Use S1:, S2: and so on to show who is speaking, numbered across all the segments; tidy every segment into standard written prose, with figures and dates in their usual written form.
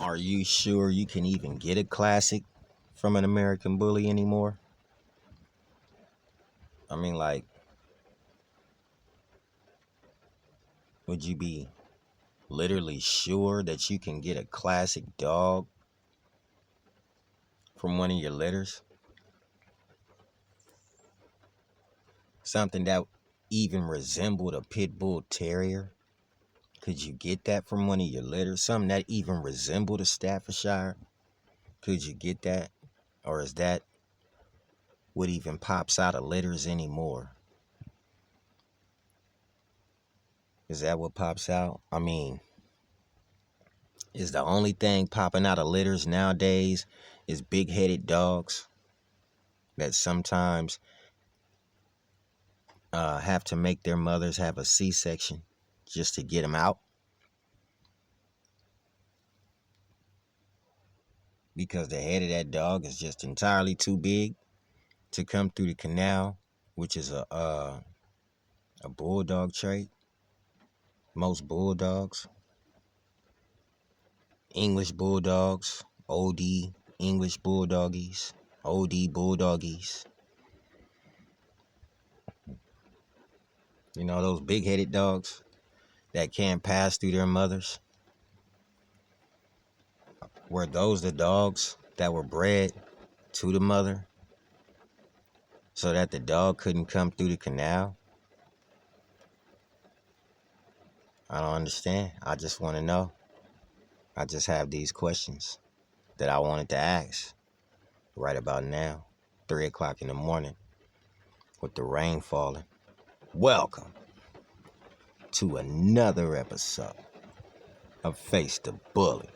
S1: Are you sure you can even get a classic from an American Bully anymore? I mean, like, would you be literally sure that you can get a classic dog from one of your litters? Something that even resembled a pit bull terrier? Could you get that from one of your litters? Something that even resembled a Staffordshire? Could you get that? Or is that what even pops out of litters anymore? Is that what pops out? I mean, is the only thing popping out of litters nowadays is big-headed dogs that sometimes have to make their mothers have a C-section just to get them out because the head of that dog is just entirely too big to come through the canal, which is a bulldog trait. Most bulldogs, English bulldogs, OD English bulldoggies, OD bulldoggies. You know, those big-headed dogs that can't pass through their mothers. Were those the dogs that were bred to the mother so that the dog couldn't come through the canal? I don't understand. I just want to know. I just have these questions that I wanted to ask right about now, 3 o'clock in the morning, with the rain falling. Welcome to another episode of Face the Bully,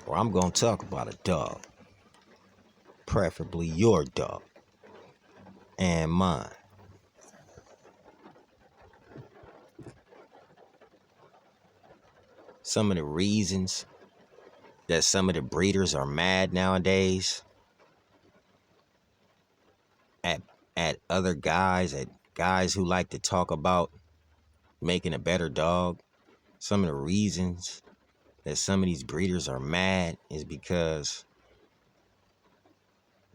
S1: where I'm going to talk about a dog, preferably your dog and mine. Some of the reasons that some of the breeders are mad nowadays at other guys, at guys who like to talk about making a better dog. Some of the reasons that some of these breeders are mad is because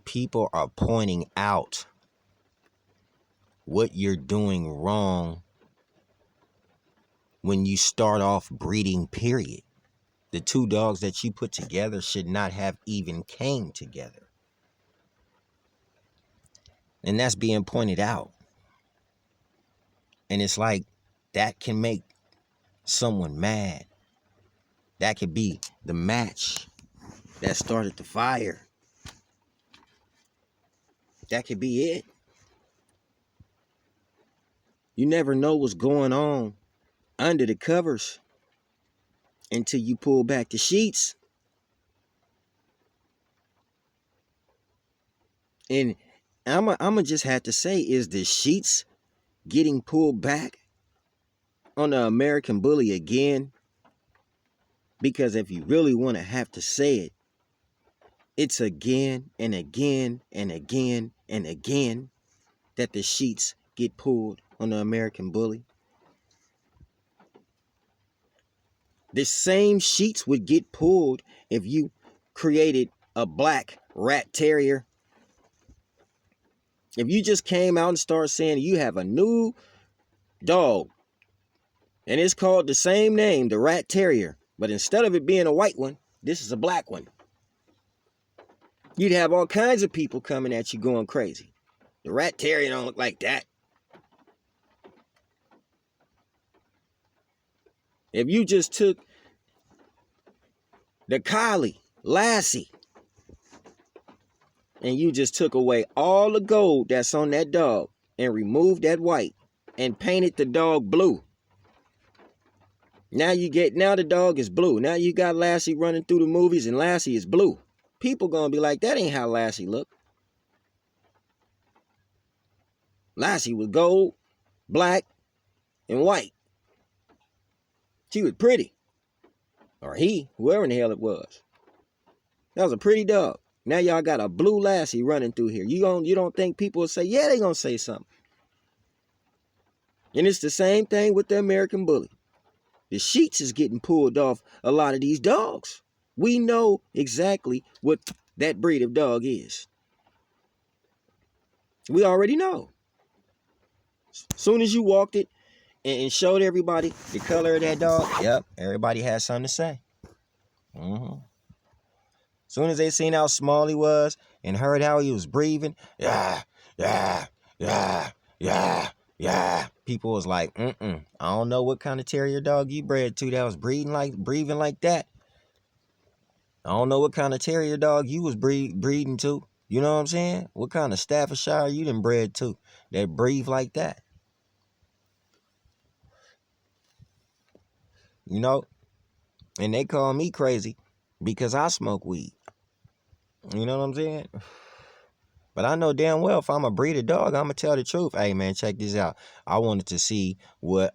S1: people are pointing out what you're doing wrong when you start off breeding, period. The two dogs that you put together should not have even came together. And that's being pointed out. And it's like, that can make someone mad. That could be the match that started the fire. That could be it. You never know what's going on under the covers until you pull back the sheets. And I'ma just have to say, is the sheets getting pulled back on the American Bully again? Because if you really want to have to say it, it's again and again and again and again that the sheets get pulled on the American Bully. The same sheets would get pulled if you created a black rat terrier. If you just came out and started saying you have a new dog and it's called the same name, the rat terrier, but instead of it being a white one, this is a black one, you'd have all kinds of people coming at you going crazy. The rat terrier don't look like that. If you just took the collie, Lassie, and you just took away all the gold that's on that dog and removed that white and painted the dog blue. Now the dog is blue. Now you got Lassie running through the movies and Lassie is blue. People gonna be like, that ain't how Lassie look. Lassie was gold, black, and white. She was pretty. Or he, whoever in the hell it was. That was a pretty dog. Now y'all got a blue Lassie running through here. You don't think people will say, yeah, they gonna say something. And it's the same thing with the American Bully. The sheets is getting pulled off a lot of these dogs. We know exactly what that breed of dog is. We already know. Soon as you walked it and showed everybody the color of that dog, yep, everybody had something to say. Soon as they seen how small he was and heard how he was breathing, yeah, yeah, yeah, yeah, yeah. People was like, I don't know what kind of terrier dog you bred to that was breathing like that. I don't know what kind of terrier dog you was breeding to. You know what I'm saying? What kind of Staffordshire you done bred to that breathe like that? You know? And they call me crazy because I smoke weed. You know what I'm saying? But I know damn well if I'm a breed of dog, I'm going to tell the truth. Hey, man, check this out. I wanted to see what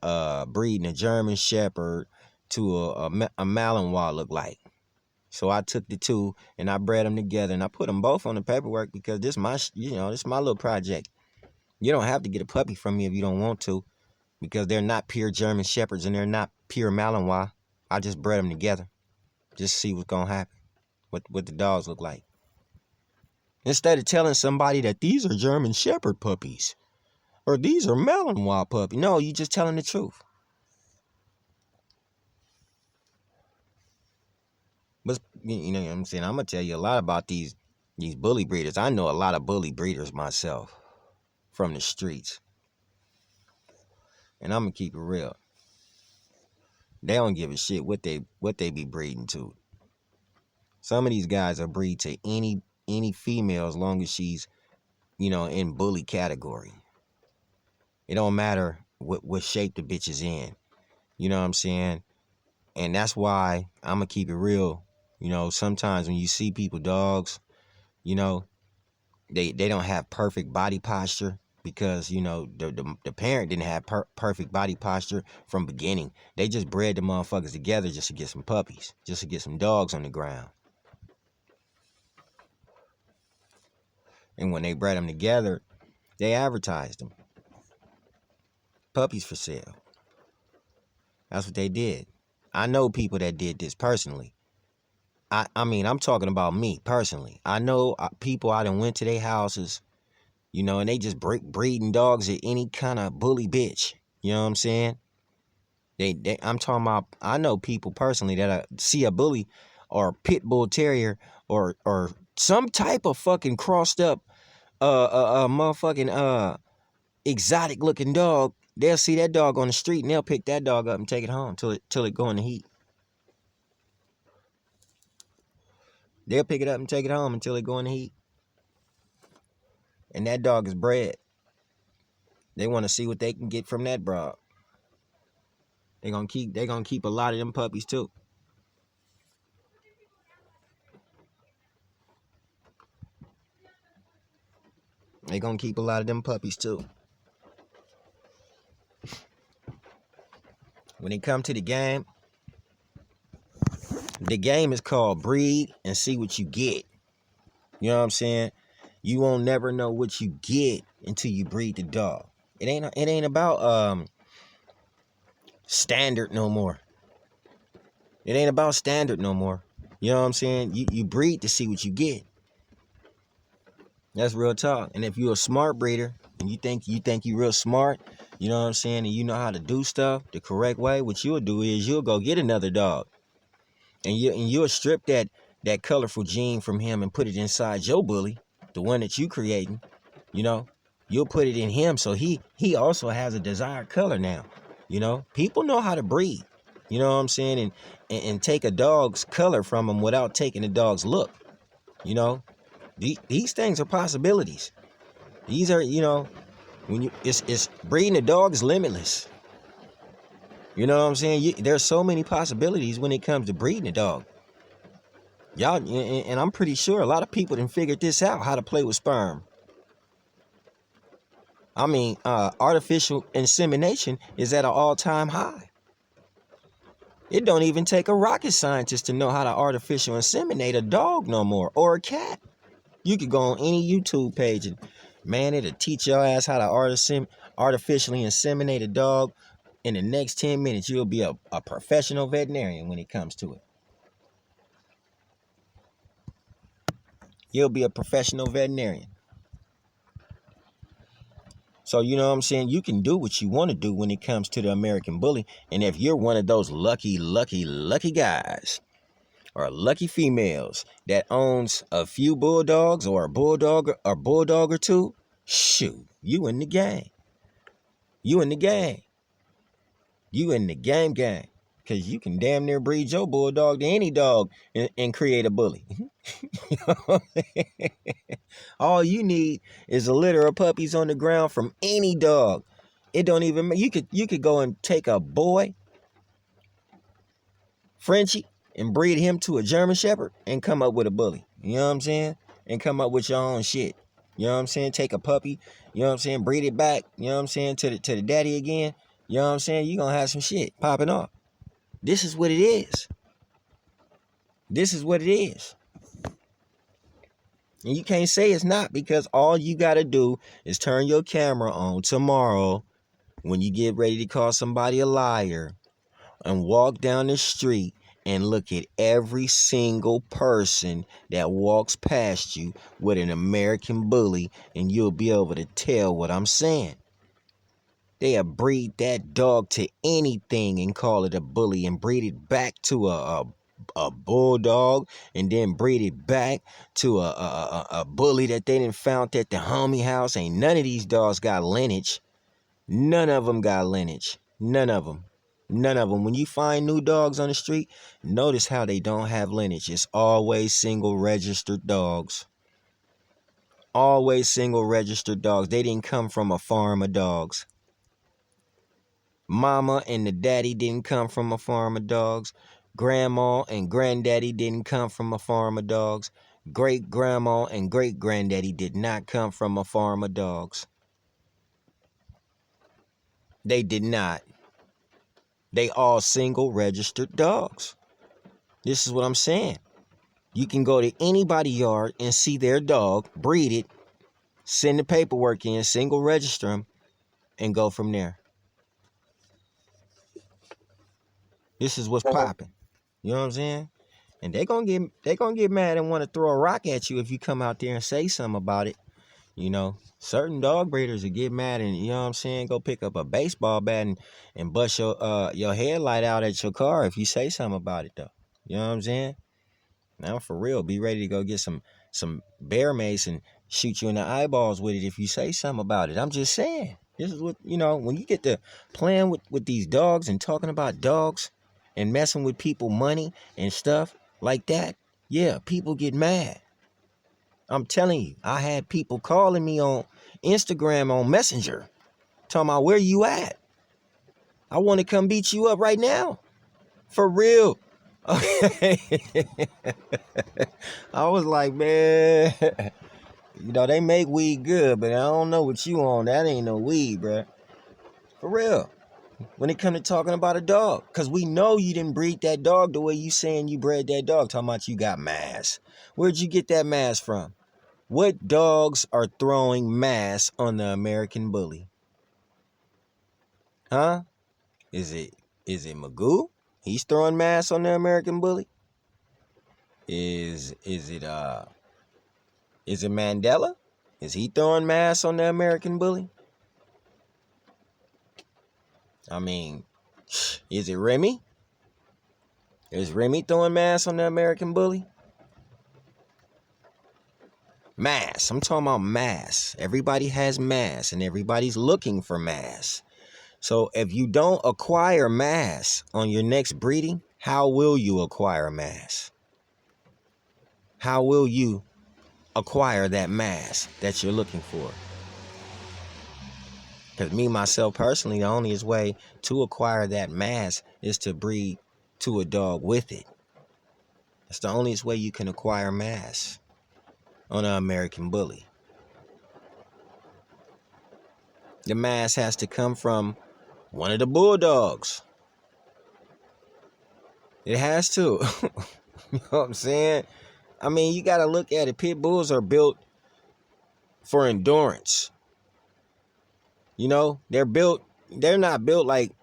S1: breeding a German Shepherd to a Malinois look like. So I took the two and I bred them together and I put them both on the paperwork because this my little project. You don't have to get a puppy from me if you don't want to because they're not pure German Shepherds and they're not pure Malinois. I just bred them together. Just see what's going to happen, what the dogs look like. Instead of telling somebody that these are German Shepherd puppies or these are Malinois puppies. No, you just telling the truth. But you know what I'm saying? I'm going to tell you a lot about these bully breeders. I know a lot of bully breeders myself from the streets. And I'm going to keep it real. They don't give a shit what they be breeding to. Some of these guys are breed to any female as long as she's, in bully category. It don't matter what shape the bitch is in. You know what I'm saying? And that's why I'm going to keep it real. Sometimes when you see people, dogs, they don't have perfect body posture because, the parent didn't have perfect body posture from beginning. They just bred the motherfuckers together just to get some puppies, just to get some dogs on the ground. And when they bred them together, they advertised them. Puppies for sale. That's what they did. I know people that did this personally. I mean, I'm talking about me personally. I know people I done went to their houses, and they just breeding dogs at any kind of bully bitch. You know what I'm saying? I'm talking about, I know people personally that see a bully or a pit bull terrier or some type of fucking crossed up motherfucking exotic looking dog. They'll see that dog on the street and they'll pick that dog up and take it home till it go in the heat. They'll pick it up and take it home until it go in the heat. And that dog is bred. They want to see what they can get from that broad. They're gonna keep a lot of them puppies too. They're gonna keep a lot of them puppies too. When it comes to the game is called breed and see what you get. You know what I'm saying? You won't never know what you get until you breed the dog. It ain't about standard no more. It ain't about standard no more. You know what I'm saying? You breed to see what you get. That's real talk. And if you're a smart breeder and you think you real smart, you know what I'm saying, and you know how to do stuff the correct way, what you'll do is you'll go get another dog. And you'll strip that colorful gene from him and put it inside your bully, the one that you creating. You'll put it in him so he also has a desired color now. People know how to breed. You know what I'm saying? And take a dog's color from him without taking the dog's look. These things are possibilities. These are, when it's breeding a dog is limitless. You know what I'm saying? There's so many possibilities when it comes to breeding a dog. Y'all, and I'm pretty sure a lot of people done figured this out, how to play with sperm. I mean, artificial insemination is at an all-time high. It don't even take a rocket scientist to know how to artificial inseminate a dog no more, or a cat. You could go on any YouTube page and, man, it'll teach your ass how to artificially inseminate a dog in the next 10 minutes, you'll be a professional veterinarian when it comes to it. You'll be a professional veterinarian. So, you know what I'm saying? You can do what you want to do when it comes to the American bully. And if you're one of those lucky guys or lucky females that owns a few bulldogs or a bulldog or two, shoot, you in the game. You in the game. You in the game. Because you can damn near breed your bulldog to any dog and create a bully. All you need is a litter of puppies on the ground from any dog. It don't even you could go and take a boy, Frenchie, and breed him to a German Shepherd and come up with a bully. You know what I'm saying? And come up with your own shit. You know what I'm saying? Take a puppy, you know what I'm saying, breed it back, you know what I'm saying, to the daddy again. You know what I'm saying? You're gonna have some shit popping off. This is what it is. This is what it is. And you can't say it's not, because all you got to do is turn your camera on tomorrow when you get ready to call somebody a liar and walk down the street and look at every single person that walks past you with an American bully, and you'll be able to tell what I'm saying. They'll breed that dog to anything and call it a bully and breed it back to a bulldog and then breed it back to a bully that they didn't found at the homie house. Ain't none of these dogs got lineage. None of them got lineage. None of them. None of them. When you find new dogs on the street, notice how they don't have lineage. It's always single registered dogs. Always single registered dogs. They didn't come from a farm of dogs. Mama and the daddy didn't come from a farm of dogs. Grandma and granddaddy didn't come from a farm of dogs. Great grandma and great granddaddy did not come from a farm of dogs. They did not. They all single registered dogs. This is what I'm saying. You can go to anybody's yard and see their dog, breed it, send the paperwork in, single register them, and go from there. This is what's popping. You know what I'm saying? And they gonna get mad and want to throw a rock at you if you come out there and say something about it. You know, certain dog breeders will get mad and, you know what I'm saying, go pick up a baseball bat and bust your headlight out at your car if you say something about it, though. You know what I'm saying? Now, for real, be ready to go get some bear mace and shoot you in the eyeballs with it if you say something about it. I'm just saying. This is what, you know, when you get to playing with these dogs and talking about dogs and messing with people money and stuff like that, yeah, people get mad. I'm telling you, I had people calling me on Instagram on Messenger, talking about, where you at? I want to come beat you up right now. For real. Okay. I was like, man, you know, they make weed good, but I don't know what you on. That ain't no weed, bro. For real. When it come to talking about a dog, because we know you didn't breed that dog the way you saying you bred that dog, talking about you got mass. Where'd you get that mass from? What dogs are throwing mass on the American bully? Huh? Is it Magoo? He's throwing mass on the American bully? Is it Mandela? Is he throwing mass on the American bully? I mean, is it Remy? Is Remy throwing mass on the American bully? Mass. I'm talking about mass. Everybody has mass and everybody's looking for mass. So if you don't acquire mass on your next breeding, how will you acquire mass? How will you acquire that mass that you're looking for? Because me, myself, personally, the only way to acquire that mass is to breed to a dog with it. That's the only way you can acquire mass on an American bully. The mass has to come from one of the bulldogs. It has to. You know what I'm saying? I mean, you got to look at it. Pit bulls are built for endurance. You know, they're not built like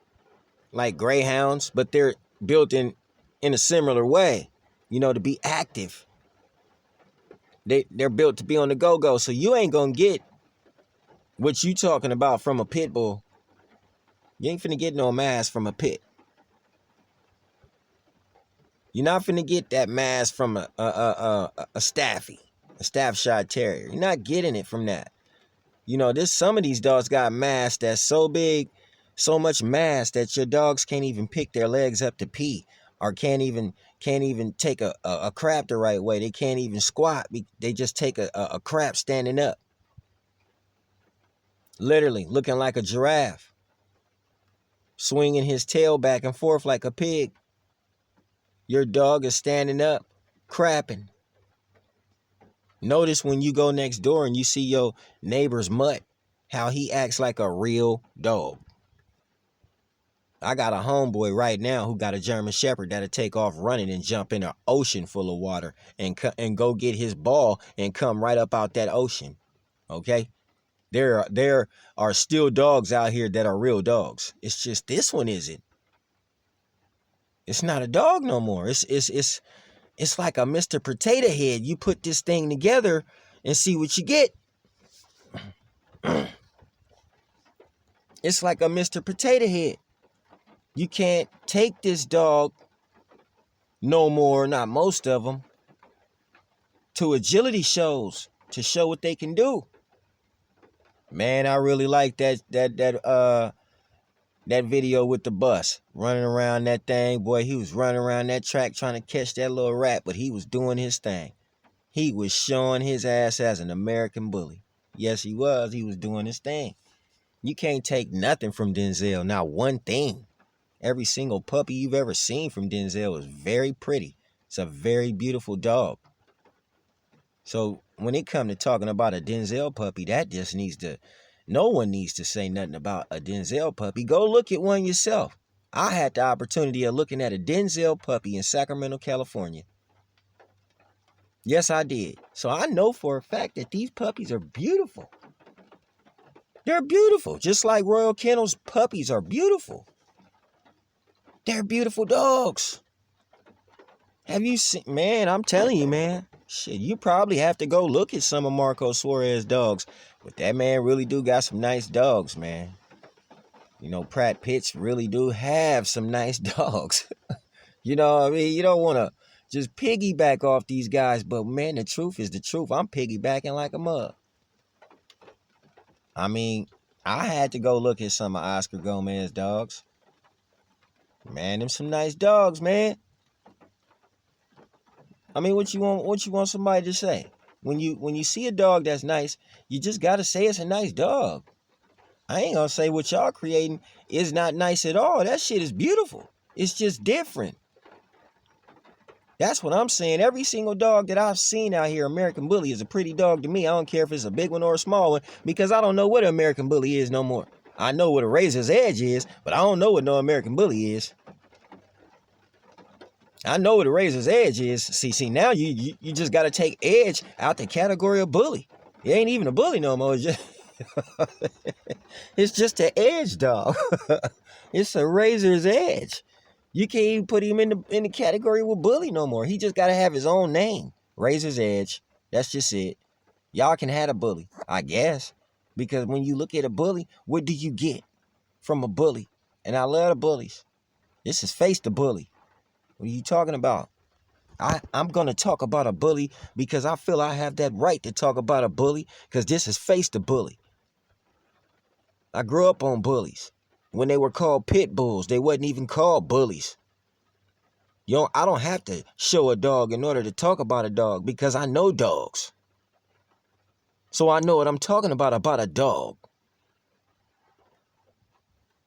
S1: like greyhounds, but they're built in a similar way, you know, to be active. They're built to be on the go-go. So you ain't gonna get what you talking about from a pit bull. You ain't finna get no mass from a pit. You're not finna get that mass from a Staffy, a Staffordshire Terrier. You're not getting it from that. You know, some of these dogs got mass that's so big, so much mass that your dogs can't even pick their legs up to pee, or can't even take a crap the right way. They can't even squat. They just take a crap standing up. Literally looking like a giraffe, swinging his tail back and forth like a pig. Your dog is standing up, crapping. Notice when you go next door and you see your neighbor's mutt, how he acts like a real dog. I got a homeboy right now who got a German Shepherd that'll take off running and jump in an ocean full of water and go get his ball and come right up out that ocean. Okay? There are still dogs out here that are real dogs. It's just this one isn't. It's not a dog no more. It's like a Mr. Potato Head. You put this thing together and see what you get. It's like a Mr. Potato Head. You can't take this dog no more, not most of them, to agility shows to show what they can do. Man, I really like that video with the bus running around that thing. Boy, he was running around that track trying to catch that little rat, but he was doing his thing. He was showing his ass as an American bully. Yes, he was. He was doing his thing. You can't take nothing from Denzel, not one thing. Every single puppy you've ever seen from Denzel is very pretty. It's a very beautiful dog. So when it comes to talking about a Denzel puppy, that just no one needs to say nothing about a Denzel puppy. Go look at one yourself. I had the opportunity of looking at a Denzel puppy in Sacramento, California. Yes, I did. So I know for a fact that these puppies are beautiful. They're beautiful, just like Royal Kennels puppies are beautiful. They're beautiful dogs. Have you seen, man, I'm telling you, man. Shit, you probably have to go look at some of Marco Suarez's dogs. But that man really do got some nice dogs, man. You know, Pratt Pitts really do have some nice dogs. You know what I mean? You don't want to just piggyback off these guys. But, man, the truth is the truth. I'm piggybacking like a mug. I mean, I had to go look at some of Oscar Gomez's dogs. Man, them some nice dogs, man. I mean, what you want somebody to say? When you see a dog that's nice, you just gotta say it's a nice dog. I ain't gonna say what y'all creating is not nice at all. That shit is beautiful. It's just different. That's what I'm saying. Every single dog that I've seen out here, American Bully, is a pretty dog to me. I don't care if it's a big one or a small one, because I don't know what an American Bully is no more. I know what a Razor's Edge is, but I don't know what no American Bully is. I know what a Razor's Edge is. See, now you just got to take Edge out the category of bully. It ain't even a bully no more. It's just, it's just an edge dog. It's a Razor's Edge. You can't even put him in the category with bully no more. He just got to have his own name. Razor's Edge. That's just it. Y'all can have a bully, I guess. Because when you look at a bully, what do you get from a bully? And I love the bullies. This is Face the Bully. What are you talking about? I'm going to talk about a bully because I feel I have that right to talk about a bully, because this is Face the Bully. I grew up on bullies. When they were called pit bulls, they wasn't even called bullies. I don't have to show a dog in order to talk about a dog, because I know dogs. So I know what I'm talking about a dog.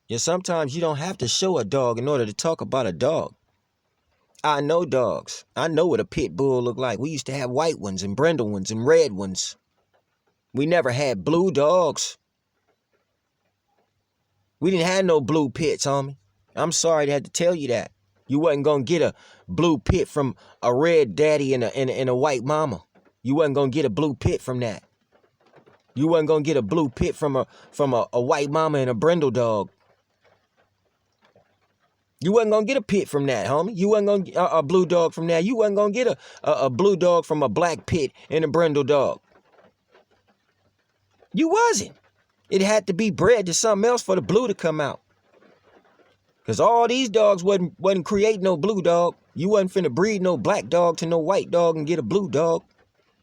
S1: Yeah, sometimes you don't have to show a dog in order to talk about a dog. I know dogs. I know what a pit bull look like. We used to have white ones and brindle ones and red ones. We never had blue dogs. We didn't have no blue pits, homie. I'm sorry to have to tell you that. You wasn't gonna get a blue pit from a red daddy and a white mama. You wasn't gonna get a blue pit from that. You wasn't gonna get a blue pit from a white mama and a brindle dog. You wasn't going to get a pit from that, homie. You wasn't going to get a blue dog from that. You wasn't going to get a blue dog from a black pit and a brindle dog. You wasn't. It had to be bred to something else for the blue to come out. Because all these dogs wasn't create no blue dog. You wasn't finna breed no black dog to no white dog and get a blue dog.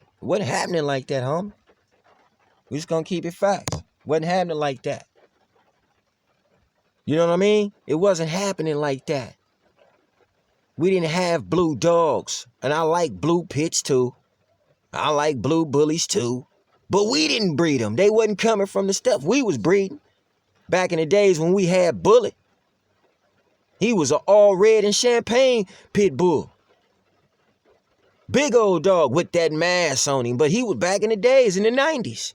S1: It wasn't happening like that, homie. We just gonna keep it facts. Wasn't happening like that. You know what I mean? It wasn't happening like that. We didn't have blue dogs. And I like blue pits too. I like blue bullies too. But we didn't breed them. They wasn't coming from the stuff we was breeding. Back in the days when we had Bullet. He was an all red and champagne pit bull. Big old dog with that mass on him. But he was back in the days in the 90s.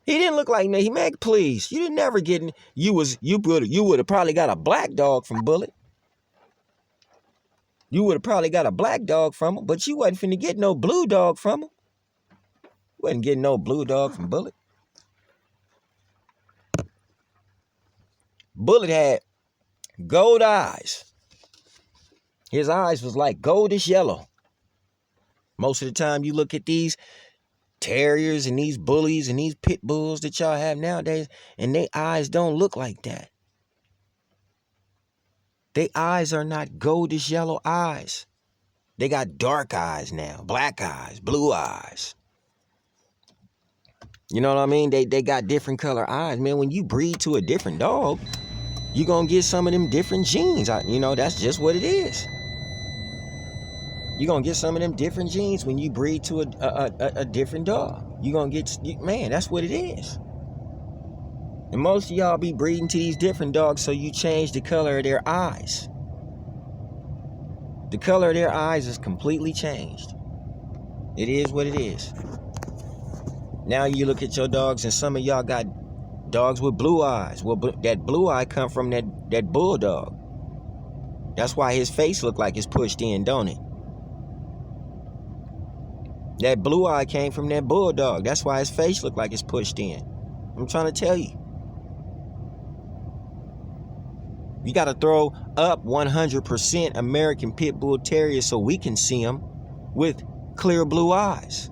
S1: He didn't look like me. Man, please. You didn't never get in. You would have probably got a black dog from Bullet. You would have probably got a black dog from him, but you wasn't finna get no blue dog from him. You wasn't getting no blue dog from Bullet. Bullet had gold eyes. His eyes was like goldish yellow. Most of the time you look at these terriers and these bullies and these pit bulls that y'all have nowadays, and their eyes don't look like that. Their eyes are not goldish yellow eyes. They got dark eyes now, black eyes, blue eyes. You know what I mean? They got different color eyes. Man, when you breed to a different dog, you're going to get some of them different genes. You know, that's just what it is. You're going to get some of them different genes when you breed to a different dog. You're going to get, man, that's what it is. And most of y'all be breeding to these different dogs, so you change the color of their eyes. The color of their eyes is completely changed. It is what it is. Now you look at your dogs, and some of y'all got dogs with blue eyes. Well, that blue eye come from that bulldog. That's why his face look like it's pushed in, don't it? That blue eye came from that bulldog. That's why his face look like it's pushed in. I'm trying to tell you. You got to throw up 100% American Pit Bull Terriers so we can see them with clear blue eyes.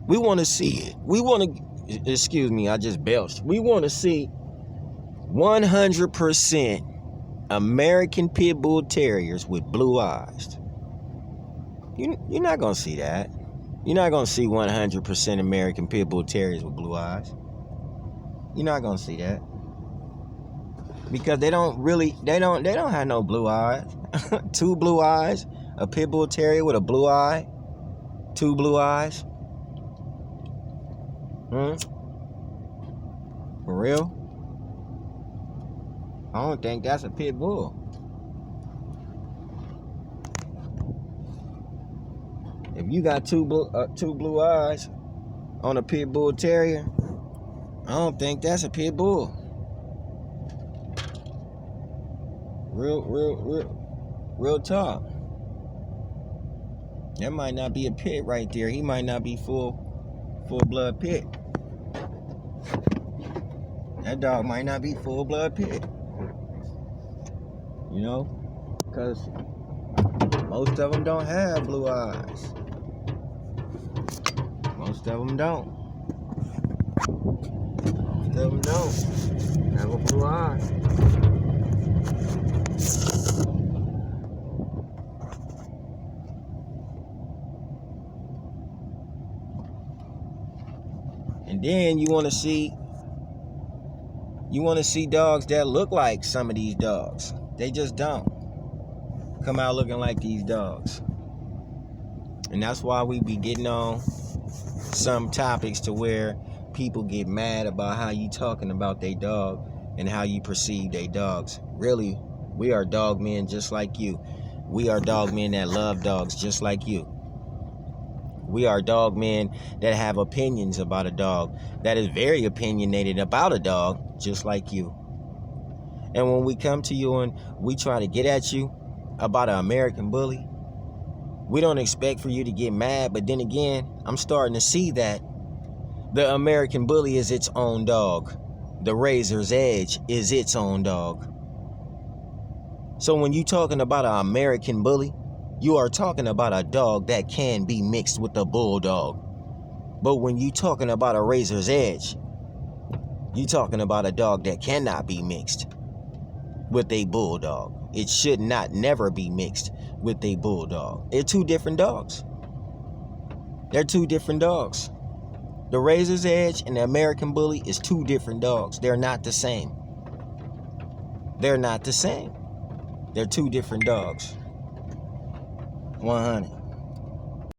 S1: We want to see it. We want to, excuse me, I just belched. We want to see 100% American Pit Bull Terriers with blue eyes. You're not going to see that. You're not going to see 100% American Pit Bull Terriers with blue eyes. You're not going to see that. Because they don't have no blue eyes. 2 blue eyes, a Pit Bull Terrier with a blue eye, 2 blue eyes. For real? I don't think that's a pit bull. If you got two blue eyes on a pit bull terrier, I don't think that's a pit bull. Real talk. That might not be a pit right there. He might not be full blood pit. That dog might not be full blood pit. You know, because most of them don't have blue eyes. Most of them don't. Most of them don't have a blue eye. And then you want to see dogs that look like some of these dogs. They just don't come out looking like these dogs. And that's why we be getting on some topics to where people get mad about how you talking about their dog and how you perceive their dogs. Really, we are dog men just like you. We are dog men that love dogs just like you. We are dog men that have opinions about a dog, that is very opinionated about a dog just like you. And when we come to you and we try to get at you about an American bully, we don't expect for you to get mad. But then again, I'm starting to see that the American bully is its own dog. The Razor's Edge is its own dog. So when you're talking about an American Bully, you are talking about a dog that can be mixed with a bulldog. But when you're talking about a Razor's Edge, you're talking about a dog that cannot be mixed with a bulldog. It should not never be mixed with a bulldog. They're two different dogs. They're two different dogs. The Razor's Edge and the American Bully is two different dogs. They're not the same. They're not the same. They're two different dogs. 100.